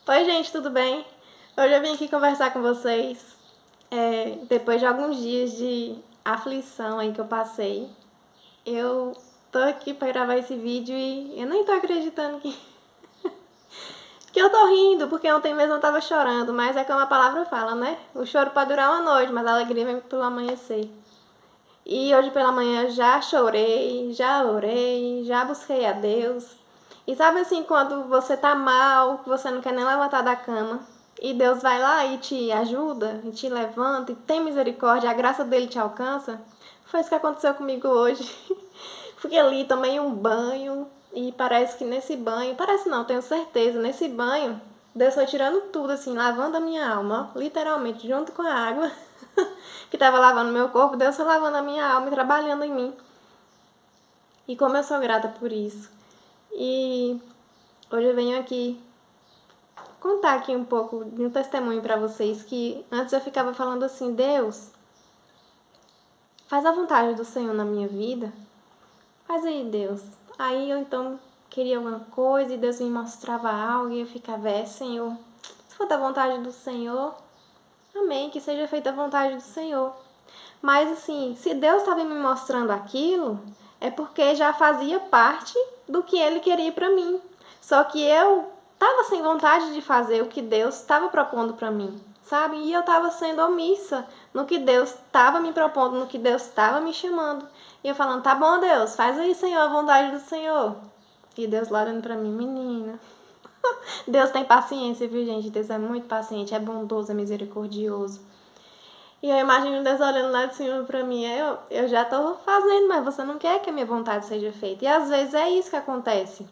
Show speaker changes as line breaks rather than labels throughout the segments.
Oi, gente, tudo bem? Hoje eu vim aqui conversar com vocês. Depois de alguns dias de aflição aí que eu passei, eu tô aqui pra gravar esse vídeo e eu nem tô acreditando que eu tô rindo, porque ontem mesmo eu tava chorando, mas é como a palavra fala, né? O choro pode durar uma noite, mas a alegria vem pelo amanhecer. E hoje pela manhã já chorei, já orei, já busquei a Deus. E sabe assim, quando você tá mal, você não quer nem levantar da cama, e Deus vai lá e te ajuda, e te levanta, e tem misericórdia, a graça dele te alcança? Foi isso que aconteceu comigo hoje. Fui ali, tomei um banho, e parece que nesse banho, parece não, tenho certeza, nesse banho, Deus foi tirando tudo, assim, lavando a minha alma, ó, literalmente, junto com a água que estava lavando meu corpo, Deus foi lavando a minha alma e trabalhando em mim. E como eu sou grata por isso. E hoje eu venho aqui contar aqui um pouco de um testemunho para vocês que antes eu ficava falando assim, Deus, faz a vontade do Senhor na minha vida. Faz aí, Deus. Aí eu então queria alguma coisa e Deus me mostrava algo e eu ficava, Senhor, se for da vontade do Senhor, amém, que seja feita a vontade do Senhor. Mas assim, se Deus estava me mostrando aquilo, é porque já fazia parte do que Ele queria para mim. Só que eu estava sem vontade de fazer o que Deus estava propondo para mim, sabe? E eu estava sendo omissa no que Deus estava me propondo, no que Deus estava me chamando. E eu falando, tá bom, Deus, faz aí, Senhor, a vontade do Senhor. E Deus lá olhando para mim, menina. Deus tem paciência, viu, gente? Deus é muito paciente, é bondoso, é misericordioso. E eu imagino Deus olhando lá de cima pra mim, eu já tô fazendo, mas você não quer que a minha vontade seja feita. E às vezes é isso que acontece.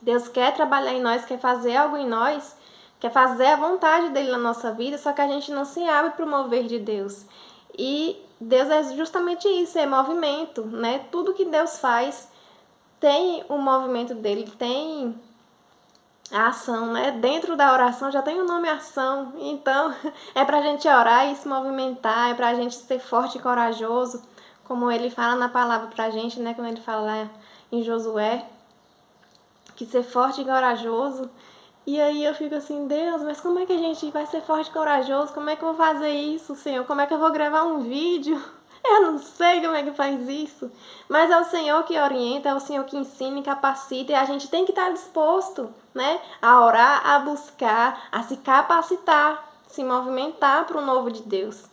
Deus quer trabalhar em nós, quer fazer algo em nós, quer fazer a vontade dele na nossa vida, só que a gente não se abre pro mover de Deus. E Deus é justamente isso, é movimento, né? Tudo que Deus faz tem o movimento dele, tem a ação, né? Dentro da oração já tem o nome ação. Então, é pra gente orar e se movimentar, é pra gente ser forte e corajoso, como ele fala na palavra pra gente, né? Quando ele fala lá em Josué, que ser forte e corajoso. E aí eu fico assim, Deus, mas como é que a gente vai ser forte e corajoso? Como é que eu vou fazer isso, Senhor? Como é que eu vou gravar um vídeo? Eu não sei como é que faz isso. Mas é o Senhor que orienta, é o Senhor que ensina e capacita. E a gente tem que estar disposto, né? A orar, a buscar, a se capacitar, se movimentar para o novo de Deus.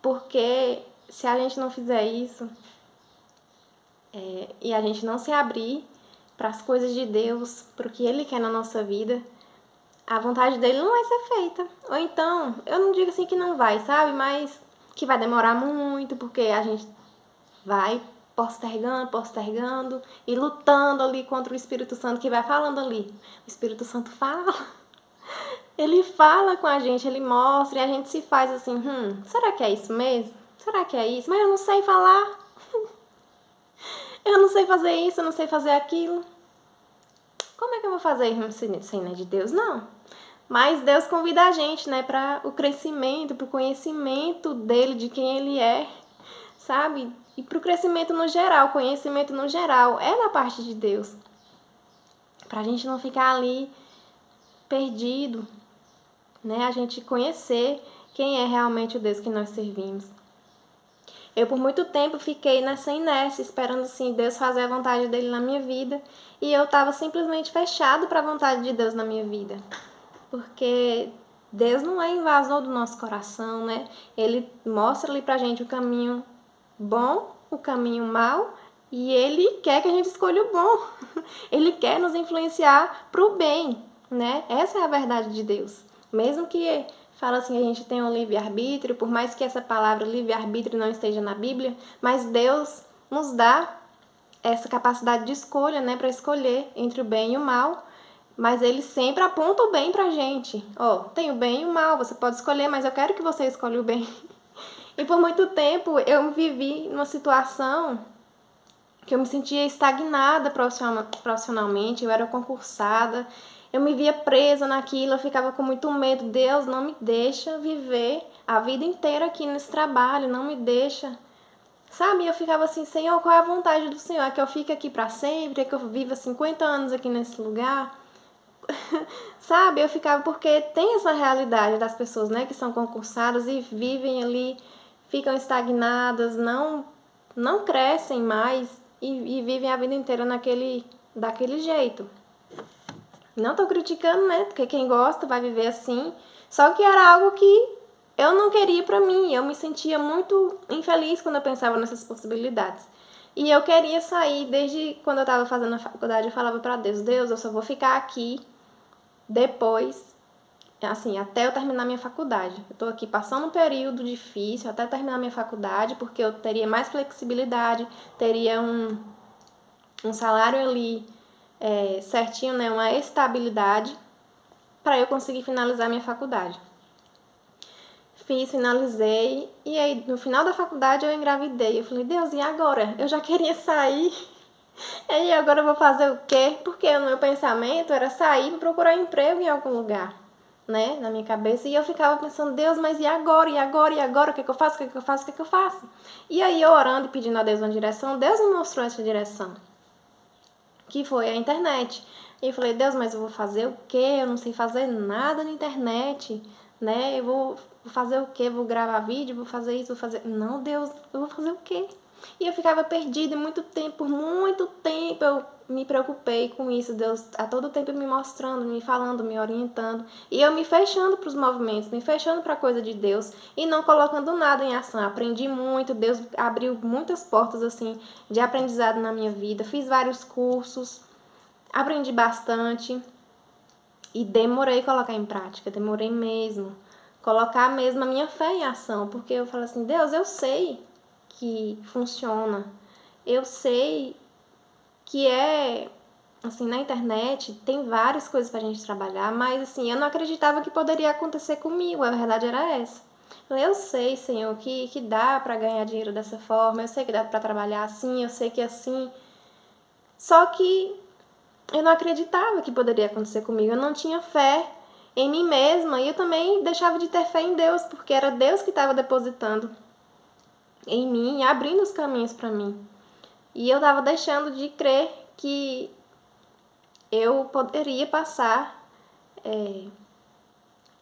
Porque se a gente não fizer isso, e a gente não se abrir para as coisas de Deus, para o que Ele quer na nossa vida, a vontade dele não vai ser feita. Ou então, eu não digo assim que não vai, sabe? Mas que vai demorar muito, porque a gente vai postergando e lutando ali contra o Espírito Santo que vai falando ali. O Espírito Santo fala. Ele fala com a gente, ele mostra e a gente se faz assim, será que é isso mesmo? Será que é isso? Mas eu não sei falar. Eu não sei fazer isso, eu não sei fazer aquilo. Como é que eu vou fazer isso sem de Deus? Não. Mas Deus convida a gente, né, para o crescimento, para o conhecimento dele, de quem ele é, sabe? E para o crescimento no geral, conhecimento no geral, é da parte de Deus. Para a gente não ficar ali perdido, né? A gente conhecer quem é realmente o Deus que nós servimos. Eu por muito tempo fiquei nessa inércia, esperando assim Deus fazer a vontade dele na minha vida, e eu estava simplesmente fechado para a vontade de Deus na minha vida. Porque Deus não é invasor do nosso coração, né? Ele mostra ali pra gente o caminho bom, o caminho mau, e ele quer que a gente escolha o bom. Ele quer nos influenciar pro bem, né? Essa é a verdade de Deus. Mesmo que fala assim, a gente tem um livre-arbítrio, por mais que essa palavra livre-arbítrio não esteja na Bíblia, mas Deus nos dá essa capacidade de escolha, né, para escolher entre o bem e o mal, mas ele sempre aponta o bem pra gente. Tem o bem e o mal, você pode escolher, mas eu quero que você escolha o bem. E por muito tempo eu vivi numa situação que eu me sentia estagnada profissionalmente, eu era concursada, eu me via presa naquilo, eu ficava com muito medo. Deus, não me deixa viver a vida inteira aqui nesse trabalho, não me deixa. Sabe? Eu ficava assim, Senhor, qual é a vontade do Senhor? É que eu fique aqui para sempre? É que eu viva 50 anos aqui nesse lugar? sabe? Eu ficava, porque tem essa realidade das pessoas, né, que são concursadas e vivem ali, ficam estagnadas, não crescem mais e vivem a vida inteira daquele jeito. Não tô criticando, né? Porque quem gosta vai viver assim. Só que era algo que eu não queria pra mim. Eu me sentia muito infeliz quando eu pensava nessas possibilidades. E eu queria sair desde quando eu tava fazendo a faculdade. Eu falava pra Deus, Deus, eu só vou ficar aqui depois, assim, até eu terminar minha faculdade. Eu tô aqui passando um período difícil até terminar minha faculdade, porque eu teria mais flexibilidade, teria um salário ali certinho, né, uma estabilidade para eu conseguir finalizar minha faculdade. Finalizei, e aí no final da faculdade eu engravidei. Eu falei, Deus, e agora? Eu já queria sair, e agora eu vou fazer o quê? Porque o meu pensamento era sair e procurar emprego em algum lugar, né, na minha cabeça. E eu ficava pensando, Deus, mas e agora? E agora? E agora? O que é que eu faço? O que é que eu faço? O que é que eu faço? E aí eu orando e pedindo a Deus uma direção, Deus me mostrou essa direção, que foi a internet. E eu falei, Deus, mas eu vou fazer o quê? Eu não sei fazer nada na internet, né? Eu vou fazer o quê? Vou gravar vídeo, vou fazer isso, vou fazer... Não, Deus, eu vou fazer o quê? E eu ficava perdida por muito tempo eu me preocupei com isso, Deus a todo tempo me mostrando, me falando, me orientando, e eu me fechando para os movimentos, me fechando para a coisa de Deus e não colocando nada em ação. Aprendi muito, Deus abriu muitas portas assim de aprendizado na minha vida, fiz vários cursos, aprendi bastante e demorei a colocar em prática, demorei mesmo, colocar mesmo a minha fé em ação, porque eu falo assim, Deus, eu sei que funciona, eu sei que assim, na internet tem várias coisas pra gente trabalhar, mas assim, eu não acreditava que poderia acontecer comigo, a verdade era essa. Eu sei, Senhor, que dá pra ganhar dinheiro dessa forma, eu sei que dá pra trabalhar assim, eu sei que assim, só que eu não acreditava que poderia acontecer comigo, eu não tinha fé em mim mesma e eu também deixava de ter fé em Deus, porque era Deus que estava depositando em mim, abrindo os caminhos para mim. E eu estava deixando de crer que eu poderia passar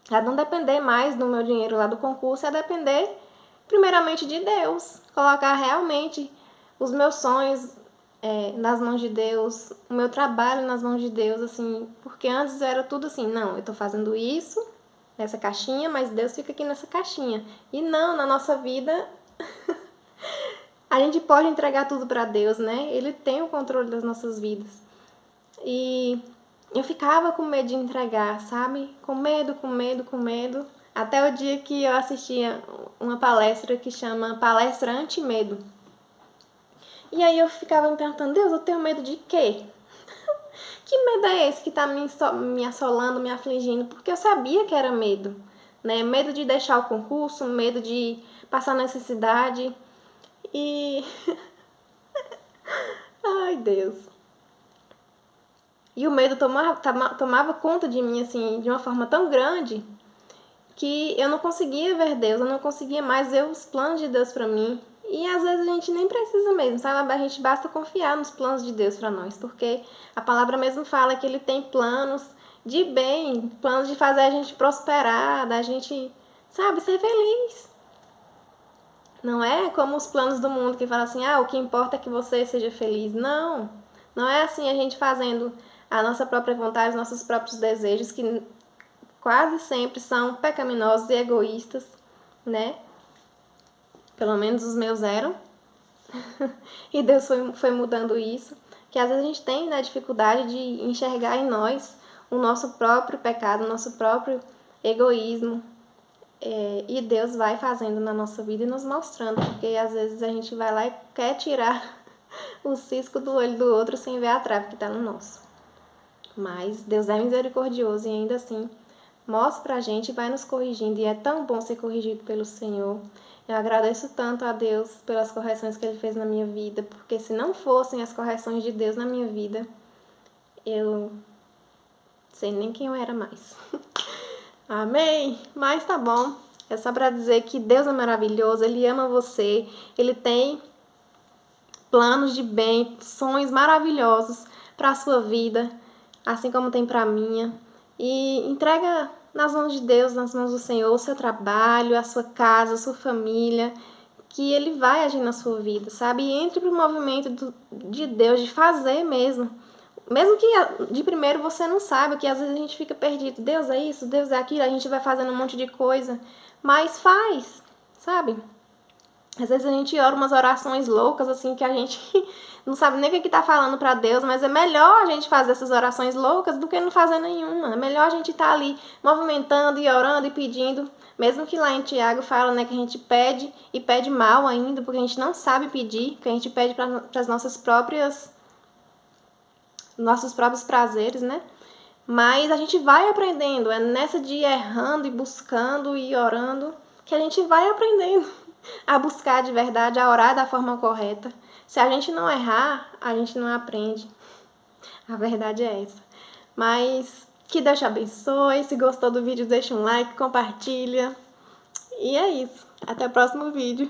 a não depender mais do meu dinheiro lá do concurso, a depender primeiramente de Deus, colocar realmente os meus sonhos nas mãos de Deus, o meu trabalho nas mãos de Deus, assim, porque antes era tudo assim, não, eu tô fazendo isso nessa caixinha, mas Deus fica aqui nessa caixinha. E não, na nossa vida a gente pode entregar tudo para Deus, né? Ele tem o controle das nossas vidas. E eu ficava com medo de entregar, sabe? Com medo, com medo, com medo. Até o dia que eu assistia uma palestra que chama Palestra Anti-Medo. E aí eu ficava me perguntando, Deus, eu tenho medo de quê? Que medo é esse que tá me assolando, me afligindo? Porque eu sabia que era medo, né? Medo de deixar o concurso, medo de passar necessidade. E... ai, Deus. E o medo tomava conta de mim, assim, de uma forma tão grande que eu não conseguia ver Deus, eu não conseguia mais ver os planos de Deus pra mim. E às vezes a gente nem precisa mesmo, sabe? A gente basta confiar nos planos de Deus pra nós, porque a palavra mesmo fala que Ele tem planos de bem, planos de fazer a gente prosperar, da gente, sabe, ser feliz. Não é como os planos do mundo que fala assim, o que importa é que você seja feliz. Não, não é assim a gente fazendo a nossa própria vontade, os nossos próprios desejos, que quase sempre são pecaminosos e egoístas, né? Pelo menos os meus eram. E Deus foi mudando isso. Que às vezes a gente tem, né, dificuldade de enxergar em nós o nosso próprio pecado, o nosso próprio egoísmo. E Deus vai fazendo na nossa vida e nos mostrando. Porque às vezes a gente vai lá e quer tirar o cisco do olho do outro sem ver a trave que está no nosso. Mas Deus é misericordioso e ainda assim mostra pra gente e vai nos corrigindo. E é tão bom ser corrigido pelo Senhor. Eu agradeço tanto a Deus pelas correções que Ele fez na minha vida, porque se não fossem as correções de Deus na minha vida, eu sei nem quem eu era mais. Amém? Mas tá bom. É só pra dizer que Deus é maravilhoso, Ele ama você, Ele tem planos de bem, sonhos maravilhosos pra sua vida. assim como tem para a minha. E entrega nas mãos de Deus, nas mãos do Senhor, o seu trabalho, a sua casa, a sua família, que Ele vai agir na sua vida, sabe? E entre pro movimento de Deus, de fazer mesmo. Mesmo que de primeiro você não saiba, que às vezes a gente fica perdido. Deus é isso, Deus é aquilo, a gente vai fazendo um monte de coisa. Mas faz, sabe? Às vezes a gente ora umas orações loucas, assim, que a gente não sabe nem o que tá falando para Deus, mas é melhor a gente fazer essas orações loucas do que não fazer nenhuma. É melhor a gente estar ali movimentando e orando e pedindo, mesmo que lá em Tiago fala, né, que a gente pede e pede mal ainda, porque a gente não sabe pedir, que a gente pede para as nossos próprios prazeres, né? Mas a gente vai aprendendo, é nessa de ir errando e buscando e orando que a gente vai aprendendo a buscar de verdade, a orar da forma correta. Se a gente não errar, a gente não aprende. A verdade é essa. Mas que Deus te abençoe. Se gostou do vídeo, deixa um like, compartilha. E é isso. Até o próximo vídeo.